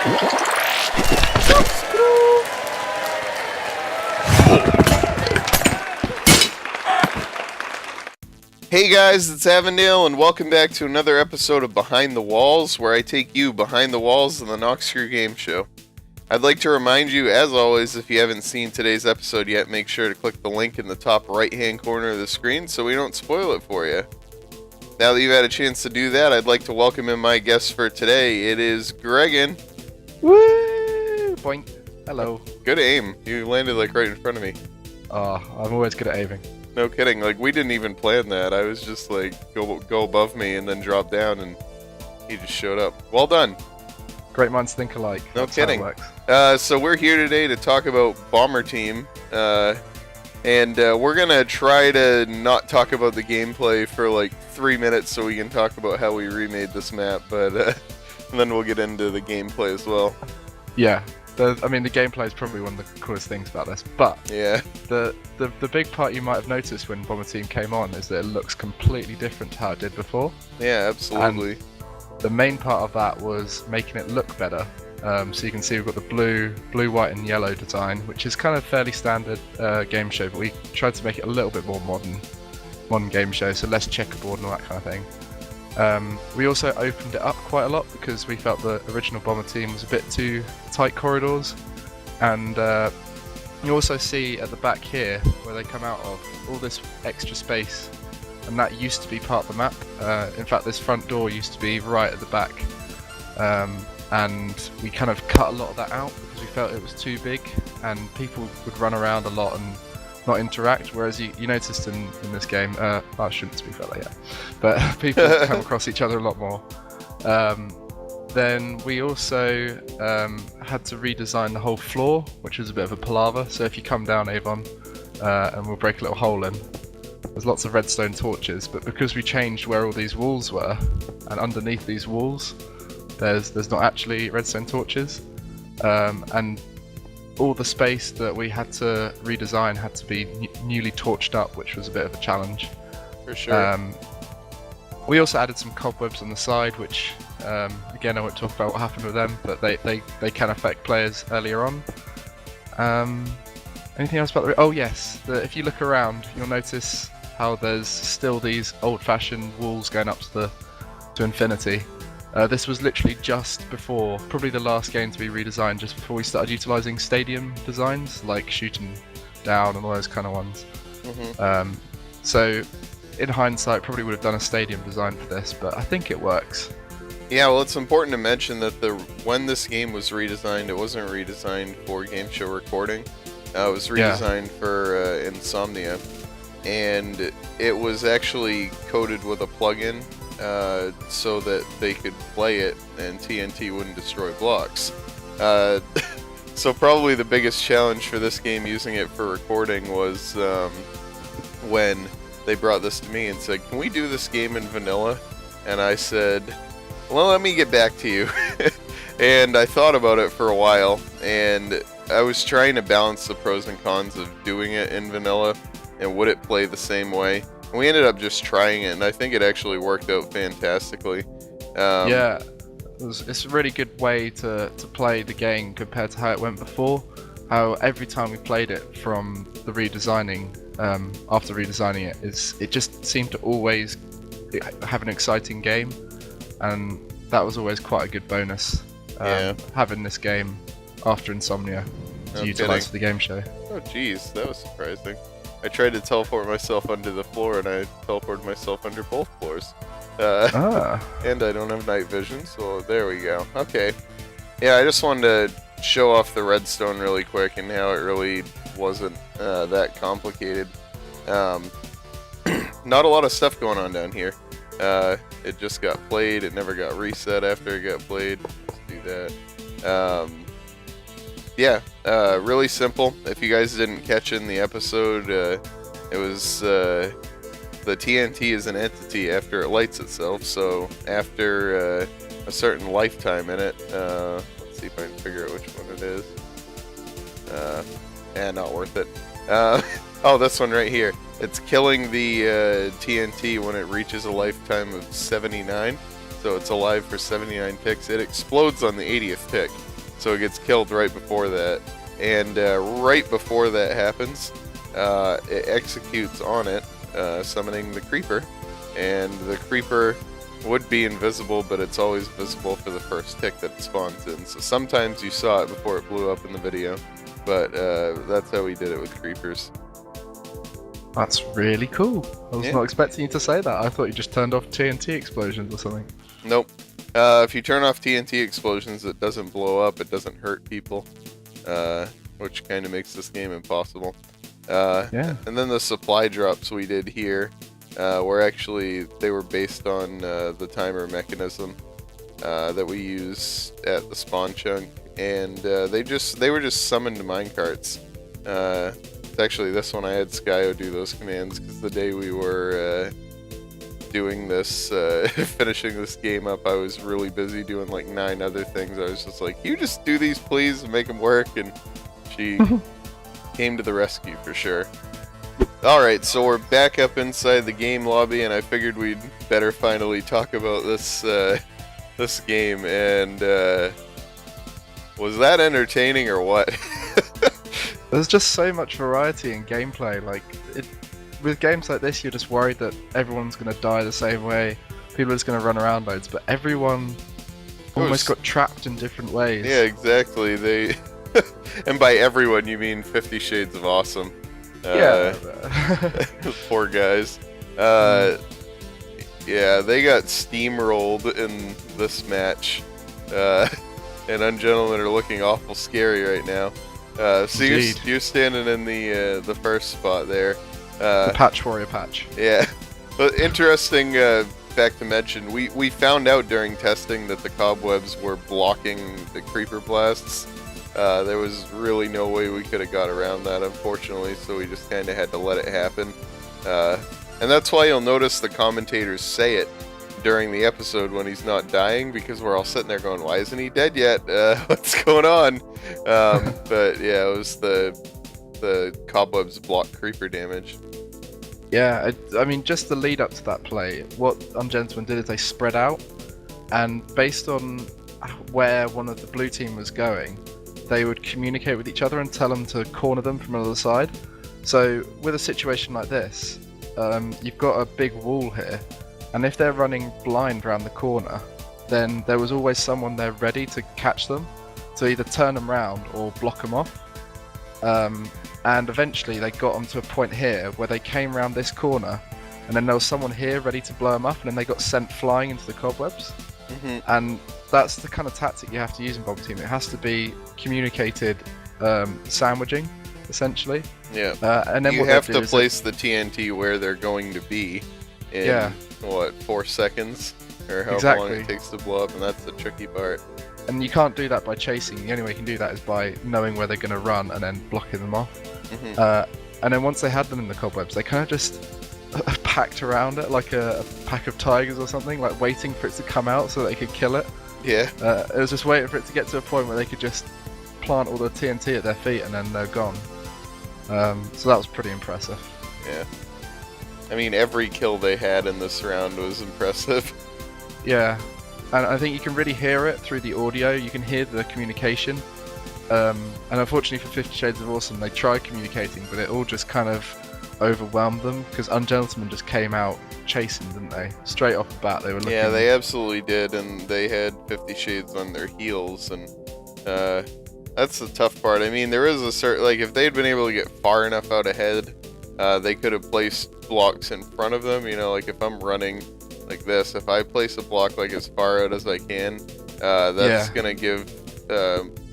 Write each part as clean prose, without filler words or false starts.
Hey guys, it's Avondale, and welcome back to another episode of Behind the Walls, where I take you behind the walls of the Noxcrew Gameshow. I'd like to remind you, as always, if you haven't seen today's episode yet, make sure to click the link in the top right-hand corner of the screen so we don't spoil it for you. Now that you've had a chance to do that, I'd like to welcome in my guest for today. It is Gregan. Woo! Point. Hello. Good aim. You landed like right in front of me. I'm always good at aiming. No kidding. Like, we didn't even plan that. I was just like, go above me and then drop down, and he just showed up. Well done. Great minds think alike. No That's kidding. How it works. So we're here today to talk about Bomber Team, and we're gonna try to not talk about the gameplay for like 3 minutes so we can talk about how we remade this map, but and then we'll get into the gameplay as well. Yeah. The gameplay is probably one of the coolest things about this, but yeah, the big part you might have noticed when Bomber Team came on is that it looks completely different to how it did before. Yeah, absolutely. And the main part of that was making it look better. So you can see we've got the blue, white, and yellow design, which is kind of fairly standard game show, but we tried to make it a little bit more modern game show, so less checkerboard and all that kind of thing. We also opened it up quite a lot because we felt the original Bomber Team was a bit too tight corridors, and you also see at the back here where they come out of all this extra space, and that used to be part of the map. In fact, this front door used to be right at the back, and we kind of cut a lot of that out because we felt it was too big and people would run around a lot and not interact, whereas you noticed in this game, I shouldn't speak about that yet, but people come across each other a lot more. Then we also had to redesign the whole floor, which was a bit of a palaver. So if you come down, Avon, and we'll break a little hole in, there's lots of redstone torches, but because we changed where all these walls were, and underneath these walls there's not actually redstone torches, and all the space that we had to redesign had to be newly torched up, which was a bit of a challenge. For sure. We also added some cobwebs on the side, which, again, I won't talk about what happened with them, but they can affect players earlier on. Anything else about the... Oh yes, if you look around, you'll notice how there's still these old-fashioned walls going up to infinity. This was literally just before, probably the last game to be redesigned, just before we started utilising stadium designs, like shooting down and all those kind of ones. Mm-hmm. So, in hindsight, probably would have done a stadium design for this, but I think it works. Yeah, well, it's important to mention that when this game was redesigned, it wasn't redesigned for game show recording. It was redesigned for Insomnia, and it was actually coded with a plugin so that they could play it and TNT wouldn't destroy blocks. So probably the biggest challenge for this game using it for recording was when they brought this to me and said, "Can we do this game in vanilla?" And I said, "Well, let me get back to you." And I thought about it for a while, and I was trying to balance the pros and cons of doing it in vanilla and would it play the same way. And we ended up just trying it, and I think it actually worked out fantastically. Yeah, it's a really good way to play the game compared to how it went before. How every time we played it from the redesigning, after redesigning it just seemed to always have an exciting game, and that was always quite a good bonus. Having this game after Insomnia to utilise for the game show. Oh jeez, that was surprising. I tried to teleport myself under the floor, and I teleported myself under both floors. And I don't have night vision, so there we go. Okay. Yeah, I just wanted to show off the redstone really quick and how it really wasn't that complicated. Not a lot of stuff going on down here. It just got played. It never got reset after it got played. Let's do that. Yeah, really simple. If you guys didn't catch in the episode, it was the TNT is an entity after it lights itself. So after a certain lifetime in it, let's see if I can figure out which one it is. Not worth it. Oh, this one right here. It's killing the TNT when it reaches a lifetime of 79. So it's alive for 79 ticks. It explodes on the 80th tick. so it gets killed right before that. And right before that happens, it executes on it, summoning the creeper. And the creeper would be invisible, but it's always visible for the first tick that it spawns in. So sometimes you saw it before it blew up in the video, but that's how we did it with creepers. That's really cool. I was Yeah. not expecting you to say that. I thought you just turned off TNT explosions or something. Nope. If you turn off TNT explosions, it doesn't blow up, it doesn't hurt people, which kind of makes this game impossible. Yeah. And then the supply drops we did here were actually, they were based on the timer mechanism that we use at the spawn chunk, and they were just summoned minecarts. It's actually this one I had Skyo do those commands, because the day we were doing this, finishing this game up, I was really busy doing like 9 other things. I was just like, you just do these please and make them work, and she came to the rescue for sure. Alright, so we're back up inside the game lobby, and I figured we'd better finally talk about this this game, and was that entertaining or what? There's just so much variety in gameplay. Like, with games like this, you're just worried that everyone's going to die the same way. People are just going to run around loads, but everyone almost got trapped in different ways. Yeah, exactly. They, and by everyone you mean 50 Shades of Awesome. Yeah. Poor guys. Yeah, they got steamrolled in this match, and Ungentlemen are looking awful scary right now. So you're standing in the first spot there. The Patch Warrior patch. Yeah, but interesting fact to mention, we found out during testing that the cobwebs were blocking the creeper blasts. There was really no way we could have got around that, unfortunately, so we just kind of had to let it happen. And that's why you'll notice the commentators say it during the episode when he's not dying, because we're all sitting there going, why isn't he dead yet? What's going on? But yeah, it was the cobwebs block creeper damage. Yeah, I mean, just the lead up to that play, what Ungentlemen did is they spread out, and based on where one of the blue team was going, they would communicate with each other and tell them to corner them from another side. So with a situation like this, you've got a big wall here, and if they're running blind around the corner, then there was always someone there ready to catch them, to either turn them round or block them off. And eventually they got them to a point here where they came around this corner, and then there was someone here ready to blow them up, and then they got sent flying into the cobwebs. Mm-hmm. And that's the kind of tactic you have to use in Bomb Team. It has to be communicated sandwiching, essentially. Yeah. And then you have to place the TNT where they're going to be in, what, 4 seconds? Or however long it takes to blow up, and that's the tricky part. And you can't do that by chasing. The only way you can do that is by knowing where they're going to run and then blocking them off. Mm-hmm. And then once they had them in the cobwebs, they kind of just packed around it like a pack of tigers or something, like waiting for it to come out so they could kill it. Yeah. It was just waiting for it to get to a point where they could just plant all the TNT at their feet and then they're gone. So that was pretty impressive. Yeah. I mean, every kill they had in this round was impressive. Yeah. And I think you can really hear it through the audio. You can hear the communication. And unfortunately for 50 Shades of Awesome, they tried communicating, but it all just kind of overwhelmed them, because Ungentlemen just came out chasing, didn't they? Straight off the bat, they were looking... Yeah, they absolutely did, and they had 50 Shades on their heels, and that's the tough part. I mean, there is a certain... Like, if they'd been able to get far enough out ahead, they could have placed blocks in front of them. You know, like if I'm running like this, if I place a block like as far out as I can, that's gonna give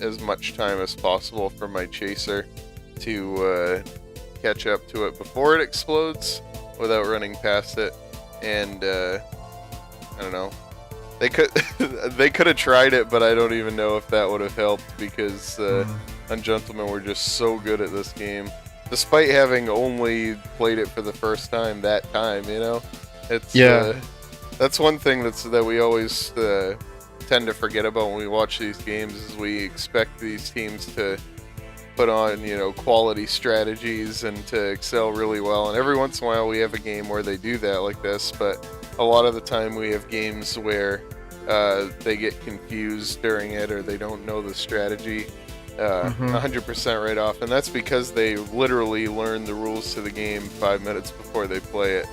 as much time as possible for my chaser to catch up to it before it explodes without running past it. And I don't know, they could have tried it, but I don't even know if that would have helped, because Ungentlemen were just so good at this game, despite having only played it for the first time that time. You know, it's that's one thing that we always tend to forget about when we watch these games, is we expect these teams to put on, you know, quality strategies and to excel really well, and every once in a while we have a game where they do that like this, but a lot of the time we have games where they get confused during it or they don't know the strategy 100% right off, and that's because they literally learn the rules to the game 5 minutes before they play it.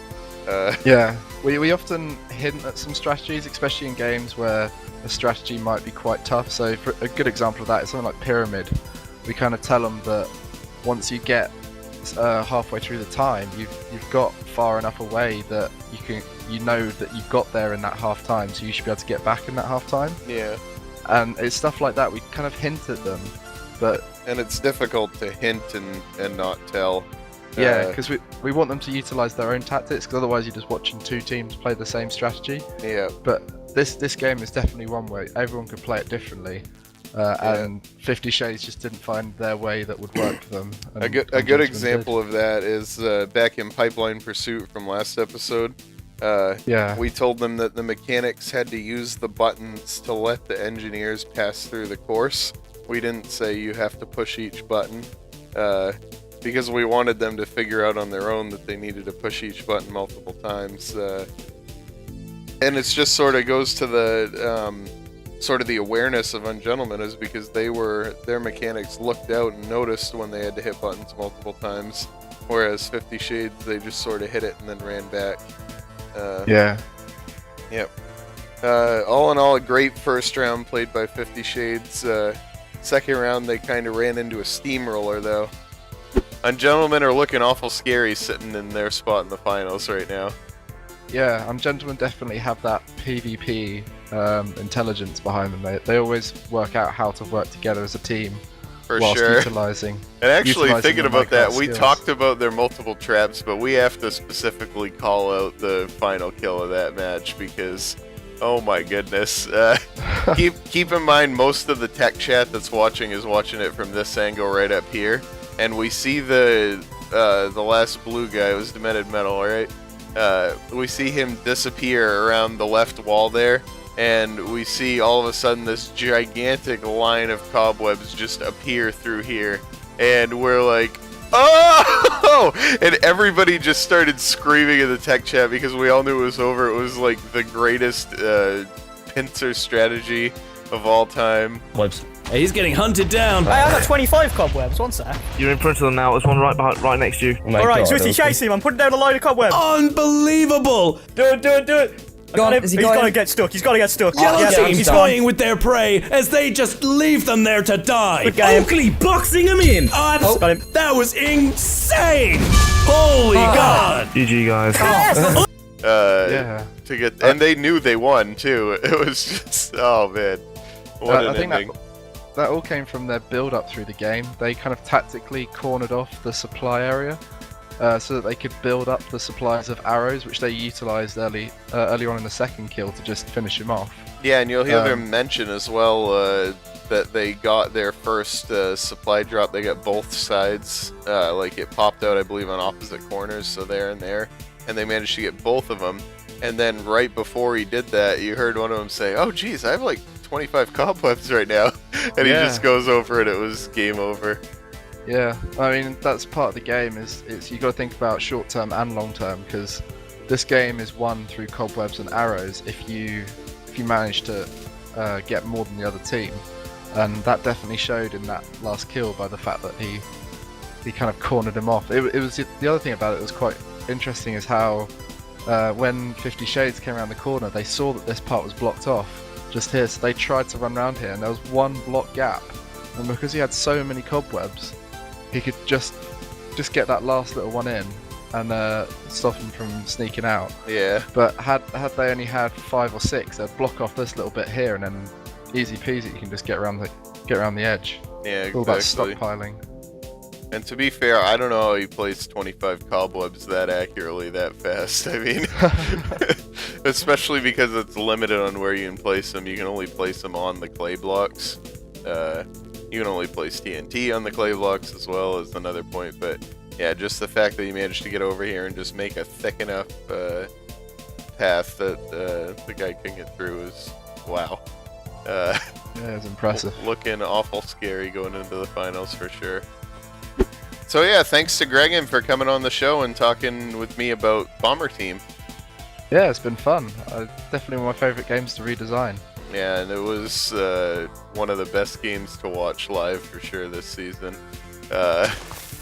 Yeah, we often hint at some strategies, especially in games where a strategy might be quite tough. So for a good example of that is something like Pyramid. We kind of tell them that once you get halfway through the time, you've got far enough away that you know that you've got there in that half time, so you should be able to get back in that half time. Yeah. And it's stuff like that. We kind of hint at them, and it's difficult to hint and not tell. Yeah, because we want them to utilize their own tactics, because otherwise you're just watching two teams play the same strategy. Yeah. But this game is definitely one way everyone could play it differently. And 50 Shades just didn't find their way that would work for them. A good example of that is back in Pipeline Pursuit from last episode. We told them that the mechanics had to use the buttons to let the engineers pass through the course. We didn't say you have to push each button, because we wanted them to figure out on their own that they needed to push each button multiple times. And it's just sort of goes to the sort of the awareness of Ungentlemen, is because their mechanics looked out and noticed when they had to hit buttons multiple times, whereas 50 Shades, they just sort of hit it and then ran back. Yep. All in all, a great first round played by 50 Shades. Second round, they kind of ran into a steamroller, though. Ungentlemen are looking awful scary sitting in their spot in the finals right now. Yeah, Ungentlemen definitely have that PvP intelligence behind them. They always work out how to work together as a team. For whilst sure. Utilizing Thinking about that, we skills. talked about their multiple traps, but we have to specifically call out the final kill of that match because, oh my goodness. Keep in mind, most of the tech chat that's watching is watching it from this angle right up here, and we see the last blue guy was Demented Metal, right? We see him disappear around the left wall there, and we see all of a sudden this gigantic line of cobwebs just appear through here, and we're like, oh! And everybody just started screaming in the tech chat because we all knew it was over. It was like the greatest pincer strategy of all time. Webs. Hey, he's getting hunted down. Hey, I got 25 cobwebs, one sec. You're in front of them now. There's one right next to you. Oh Alright, Swifty, chase him. I'm putting down a load of cobwebs. Unbelievable! Do it. He's got to get stuck. Yellow team's toying with their prey as they just leave them there to die. Good game. Oakley boxing him in. Got him. That was insane. Holy God. GG, guys. And they knew they won too. It was just, oh man, what an ending. That all came from their build-up through the game. They kind of tactically cornered off the supply area so that they could build up the supplies of arrows, which they utilized early on in the second kill to just finish him off. Yeah, and you'll hear them mention as well that they got their first supply drop. They got both sides. Like it popped out, I believe, on opposite corners, so there and there. And they managed to get both of them. And then right before he did that, you heard one of them say, "Oh, geez, I have like 25 cobwebs right now," and he just goes over and it was game over. Yeah, I mean that's part of the game. Is you got to think about short term and long term, because this game is won through cobwebs and arrows. If you manage to get more than the other team, and that definitely showed in that last kill by the fact that he kind of cornered him off. It was the other thing about it that was quite interesting is how when 50 Shades came around the corner, they saw that this part was blocked off just here, so they tried to run around here, and there was one block gap, and because he had so many cobwebs, he could just get that last little one in and stop him from sneaking out. Yeah. But had they only had 5 or 6, they'd block off this little bit here, and then easy peasy, you can just get around the edge. Yeah, exactly. All about stockpiling. And to be fair, I don't know how he placed 25 cobwebs that accurately that fast. I mean, especially because it's limited on where you can place them. You can only place them on the clay blocks. You can only place TNT on the clay blocks as well, is another point. But yeah, just the fact that you managed to get over here and just make a thick enough path that the guy can get through is wow. Yeah, it's impressive. Looking awful scary going into the finals for sure. So yeah, thanks to Gregan for coming on the show and talking with me about Bomber Team. Yeah, it's been fun. Definitely one of my favourite games to redesign. Yeah, and it was one of the best games to watch live for sure this season.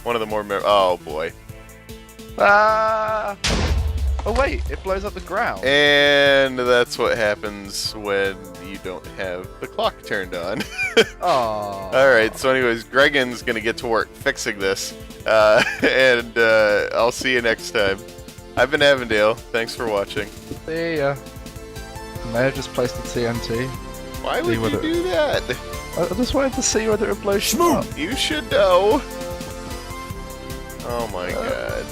One of the more oh boy. Ah! Oh wait, it blows up the ground. And that's what happens when you don't have the clock turned on. Oh. Alright, so anyways, Gregan's gonna get to work fixing this. And I'll see you next time. I've been Avondale, thanks for watching. See ya. May have just placed a TNT. Why would you do that? I just wanted to see whether it blows up. You should know. Oh my god.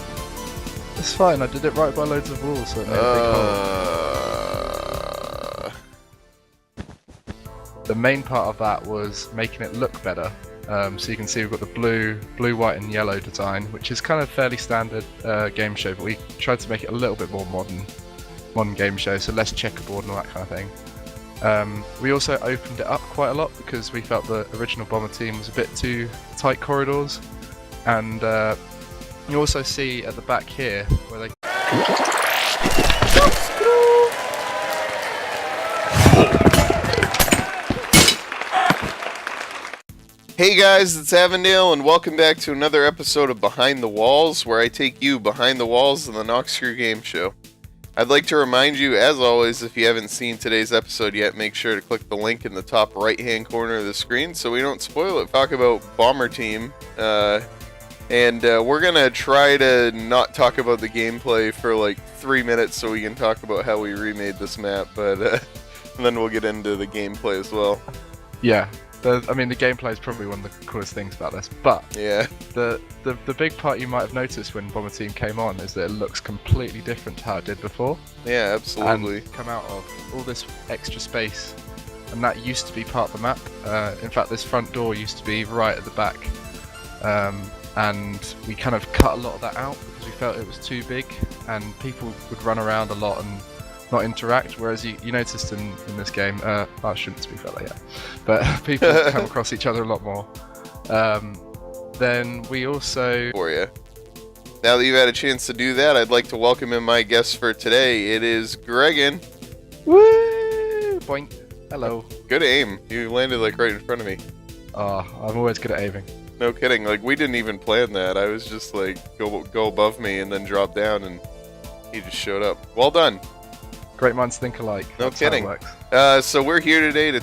It's fine, I did it right by loads of walls, so it made a big hole. The main part of that was making it look better. So you can see we've got the blue, white and yellow design, which is kind of fairly standard game show, but we tried to make it a little bit more modern game show, so less checkerboard and all that kind of thing. We also opened it up quite a lot because we felt the original Bomber team was a bit too tight corridors, and you also see at the back here where they Hey guys, it's Avondale, and welcome back to another episode of Behind the Walls, where I take you behind the walls of the Noxcrew Gameshow. I'd like to remind you, as always, if you haven't seen today's episode yet, make sure to click the link in the top right-hand corner of the screen so we don't spoil it. Talk about Bomber Team, and we're gonna try to not talk about the gameplay for like 3 minutes so we can talk about how we remade this map, but and then we'll get into the gameplay as well. yeah. I mean, the gameplay is probably one of the coolest things about this, but Yeah. the big part you might have noticed when Bomber Team came on is that it looks completely different to how it did before. Yeah, absolutely. And come out of all this extra space, and that used to be part of the map. In fact, this front door used to be right at the back, and we kind of cut a lot of that out because we felt it was too big, and people would run around a lot and not interact, whereas you noticed in this game, I shouldn't speak about that yet, but people come across each other a lot more. Then we also... For you. Now that you've had a chance to do that, I'd like to welcome in my guest for today. It is Gregan. Woo! Boink. Hello. Good aim. You landed like right in front of me. Oh, I'm always good at aiming. No kidding. Like, we didn't even plan that. I was just like, go above me and then drop down, and he just showed up. Well done. Great minds think alike. No That's how it kidding. works. So we're here today to